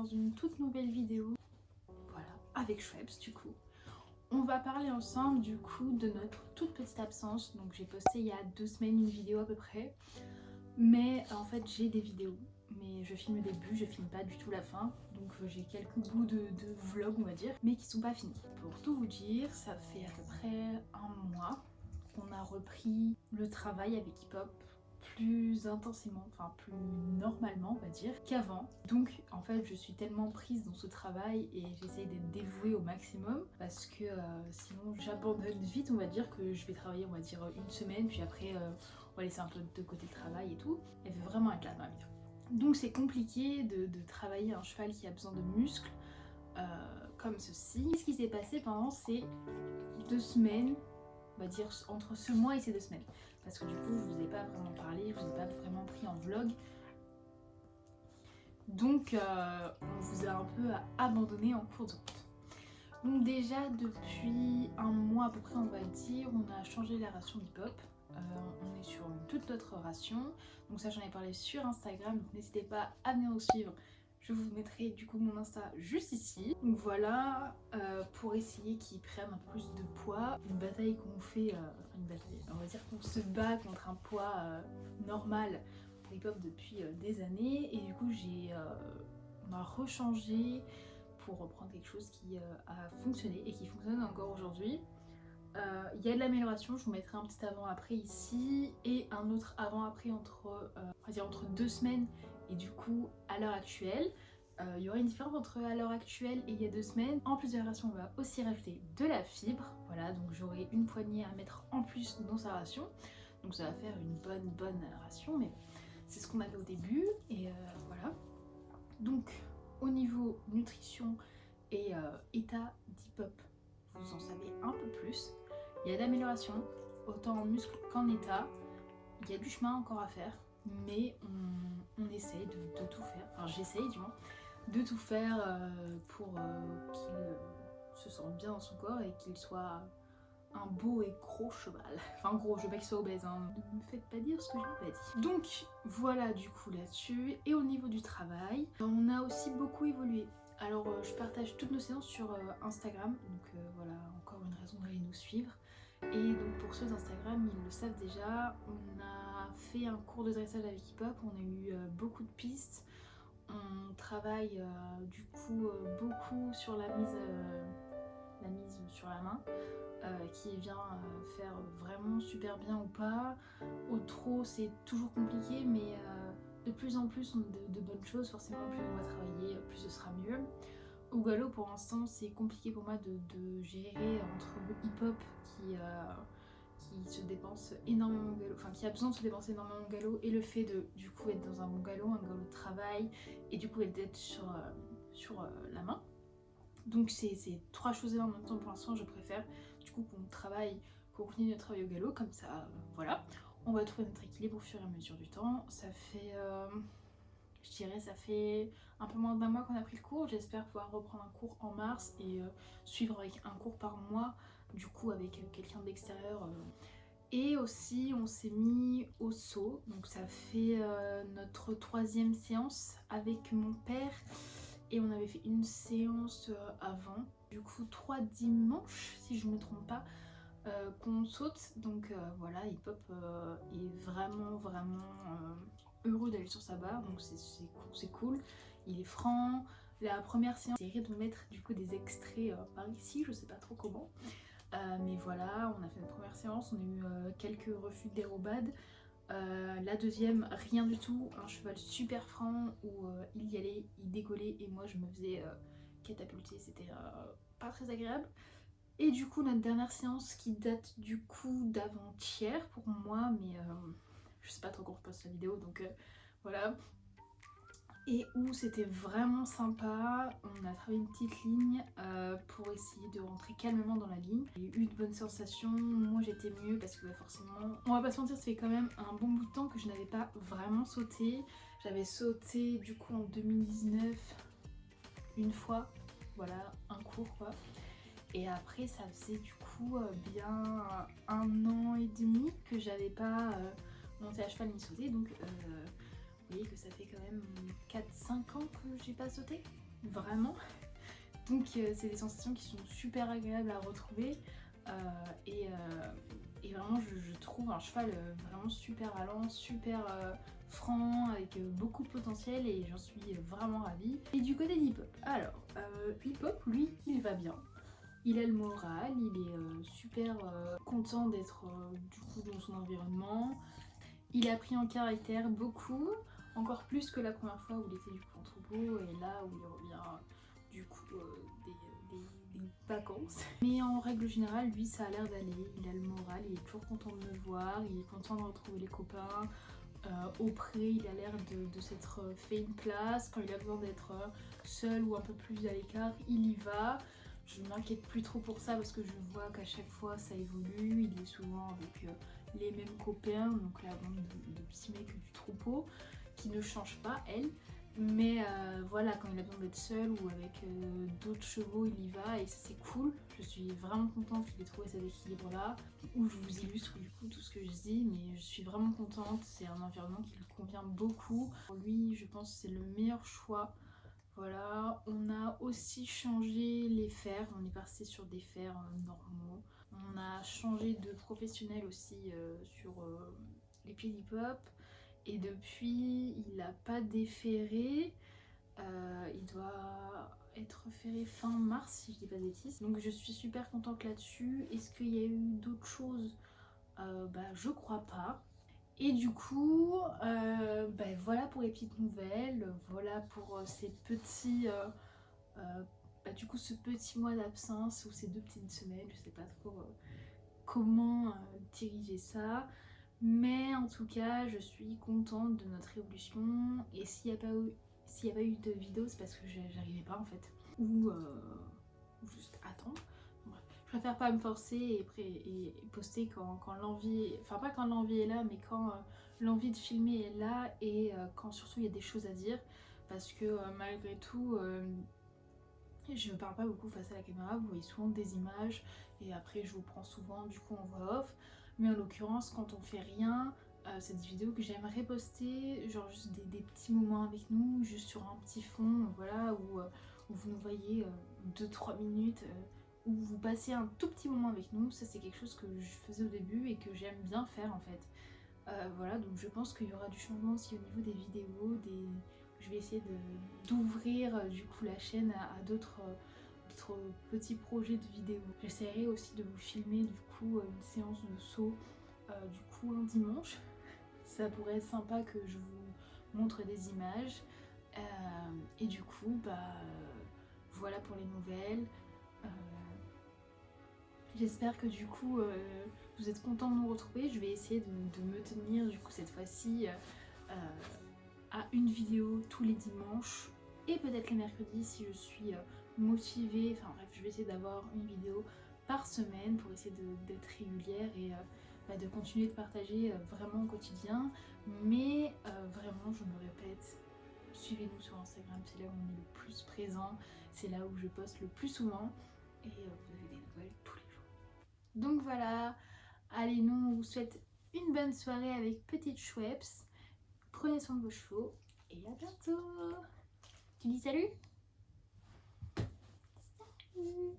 dans une toute nouvelle vidéo, voilà, avec Schweppes du coup. On va parler ensemble du coup de notre toute petite absence. Donc j'ai posté il y a 2 semaines une vidéo à peu près. Mais en fait j'ai des vidéos, mais je filme le début, je filme pas du tout la fin. Donc j'ai quelques bouts de vlog on va dire, mais qui sont pas finis. Pour tout vous dire, ça fait à peu près un mois qu'on a repris le travail avec Hip Hop plus intensément, enfin plus normalement on va dire qu'avant. Donc en fait je suis tellement prise dans ce travail et j'essaye d'être dévouée au maximum parce que sinon j'abandonne vite, on va dire que je vais travailler on va dire une semaine puis après on va laisser un peu de côté le travail et tout. Elle veut vraiment être là dans la vie. Donc c'est compliqué de travailler un cheval qui a besoin de muscles comme ceci. Ce qui s'est passé pendant ces 2 semaines, on va dire entre ce mois et ces 2 semaines, parce que du coup je vous ai pas vraiment parlé, je vous ai pas vraiment pris en vlog, donc on vous a un peu abandonné en cours de route. Donc déjà depuis un mois à peu près on va dire, on a changé la ration Hip Hop. On est sur une toute autre ration, donc ça j'en ai parlé sur Instagram, donc n'hésitez pas à venir nous suivre. Je vous mettrai du coup mon Insta juste ici. Donc voilà, pour essayer qu'ils prennent un peu plus de poids. Une bataille qu'on fait, une bataille, on va dire qu'on se bat contre un poids normal pour hip hop depuis des années. Et du coup on a rechangé pour reprendre quelque chose qui a fonctionné et qui fonctionne encore aujourd'hui. Il y a de l'amélioration, je vous mettrai un petit avant-après ici et un autre avant-après entre, on va dire entre 2 semaines et du coup à l'heure actuelle. Il y aura une différence entre à l'heure actuelle et il y a 2 semaines. En plus de la ration, on va aussi rajouter de la fibre. Voilà, donc j'aurai une poignée à mettre en plus dans sa ration. Donc ça va faire une bonne ration, mais c'est ce qu'on avait au début et voilà. Donc au niveau nutrition et état d'Hip Hop, vous en savez un peu plus. Il y a de l'amélioration, autant en muscle qu'en état. Il y a du chemin encore à faire, mais on essaye de tout faire. Enfin, j'essaye du moins de tout faire pour qu'il se sente bien dans son corps et qu'il soit un beau et gros cheval. Enfin gros, je veux pas qu'il soit obèse, hein. Ne me faites pas dire ce que je n'ai pas dit. Donc voilà du coup là-dessus. Et au niveau du travail, on a aussi beaucoup évolué. Alors je partage toutes nos séances sur Instagram, donc voilà, encore une raison d'aller nous suivre. Et donc pour ceux d'Instagram, ils le savent déjà, on a fait un cours de dressage avec Hip Hop, on a eu beaucoup de pistes. On travaille du coup beaucoup sur la mise sur la main, qui vient faire vraiment super bien ou pas. Au trot c'est toujours compliqué, mais de plus en plus on a de bonnes choses, forcément plus on va travailler, plus ce sera mieux. Au galop pour l'instant c'est compliqué pour moi de gérer entre le hip-hop qui se dépense énormément au galop, enfin qui a besoin de se dépenser énormément au galop, et le fait de du coup être dans un bon galop, un galop de travail, et du coup être sur la main. Donc c'est 3 choses en même temps pour l'instant, je préfère du coup qu'on continue notre travail au galop, comme ça voilà. On va trouver notre équilibre au fur et à mesure du temps. Ça fait je dirais ça fait un peu moins d'un mois qu'on a pris le cours. J'espère pouvoir reprendre un cours en mars et suivre avec un cours par mois, du coup avec quelqu'un d'extérieur. Et aussi on s'est mis au saut, donc ça fait notre 3e séance avec mon père. Et on avait fait une séance avant, du coup 3 dimanches si je ne me trompe pas, qu'on saute. Donc voilà, Hip Hop est vraiment heureux d'aller sur sa barre, donc c'est cool. Il est franc. La première séance, j'ai essayé de mettre du coup des extraits par ici, je sais pas trop comment. Mais voilà, on a fait notre première séance, on a eu quelques refus de dérobade. La deuxième, rien du tout, un cheval super franc où il y allait, il décollait et moi je me faisais catapulter, c'était pas très agréable. Et du coup notre dernière séance qui date du coup d'avant-hier pour moi, mais je sais pas trop quand je poste la vidéo, donc voilà. Et où c'était vraiment sympa, on a travaillé une petite ligne pour essayer de rentrer calmement dans la ligne. J'ai eu de bonnes sensations, moi j'étais mieux parce que forcément, on va pas se mentir, ça fait quand même un bon bout de temps que je n'avais pas vraiment sauté. J'avais sauté du coup en 2019 une fois, voilà, un cours quoi. Et après ça faisait du coup bien 1 an et demi que j'avais pas monté à cheval ni sauté, donc vous voyez que ça fait quand même 4-5 ans que j'ai pas sauté. vraiment. Donc c'est des sensations qui sont super agréables à retrouver et vraiment je trouve un cheval vraiment super allant, super franc, avec beaucoup de potentiel et j'en suis vraiment ravie. Et du côté d'Hip-Hop, alors Hip-Hop lui il va bien. Il a le moral, il est super content d'être du coup dans son environnement. Il a pris en caractère beaucoup, encore plus que la première fois où il était du coup en troupeau et là où il revient du coup des vacances. Mais en règle générale, lui ça a l'air d'aller, il a le moral, il est toujours content de me voir, il est content de retrouver les copains. Au pré, il a l'air de s'être fait une place. Quand il a besoin d'être seul ou un peu plus à l'écart, il y va. Je ne m'inquiète plus trop pour ça parce que je vois qu'à chaque fois ça évolue. Il est souvent avec les mêmes copains, donc la bande de petits mecs du troupeau, qui ne changent pas, elle. Mais voilà, quand il a besoin d'être seul ou avec d'autres chevaux, il y va et ça c'est cool. Je suis vraiment contente qu'il ait trouvé cet équilibre là. Où je vous illustre du coup tout ce que je dis, mais je suis vraiment contente. C'est un environnement qui lui convient beaucoup. Pour lui, je pense que c'est le meilleur choix. Voilà, on a aussi changé les fers, on est passé sur des fers normaux. On a changé de professionnel aussi sur les pieds d'Hip-Hop. Et depuis, il n'a pas déferré. Il doit être ferré fin mars si je dis pas de bêtises. Donc je suis super contente là-dessus. Est-ce qu'il y a eu d'autres choses? Je crois pas. Et du coup, voilà pour les petites nouvelles, voilà pour ces petits, du coup ce petit mois d'absence ou ces 2 petites semaines, je sais pas trop comment diriger ça. Mais en tout cas, je suis contente de notre évolution et s'il n'y a pas eu de vidéo, c'est parce que j'arrivais pas en fait. Ou juste attendre. Bref, je préfère pas me forcer et poster quand l'envie, enfin pas quand l'envie est là, mais quand l'envie de filmer est là et quand surtout il y a des choses à dire. Parce que malgré tout, je parle pas beaucoup face à la caméra, vous voyez souvent des images et après je vous prends souvent du coup en voix off. Mais en l'occurrence, quand on fait rien, c'est des vidéos que j'aimerais poster, genre juste des petits moments avec nous, juste sur un petit fond, voilà, où vous nous voyez 2-3 minutes, où vous passez un tout petit moment avec nous. Ça c'est quelque chose que je faisais au début et que j'aime bien faire en fait. Voilà, donc je pense qu'il y aura du changement aussi au niveau des vidéos, je vais essayer d'ouvrir du coup la chaîne à d'autres petits projets de vidéos. J'essaierai aussi de vous filmer du coup une séance de saut du coup un dimanche. Ça pourrait être sympa que je vous montre des images. Et du coup, voilà pour les nouvelles. J'espère que du coup vous êtes contents de nous retrouver. Je vais essayer de me tenir du coup cette fois-ci à une vidéo tous les dimanches et peut-être les mercredis si je suis motivée. Enfin bref, je vais essayer d'avoir une vidéo par semaine pour essayer d'être régulière et de continuer de partager vraiment au quotidien. Mais vraiment, je me répète, suivez-nous sur Instagram, c'est là où on est le plus présent, c'est là où je poste le plus souvent et vous avez des nouvelles tous les jours. Donc voilà, allez, nous on vous souhaite une bonne soirée avec Petite Schweppes. Prenez soin de vos chevaux et à bientôt. Tu dis salut? Salut.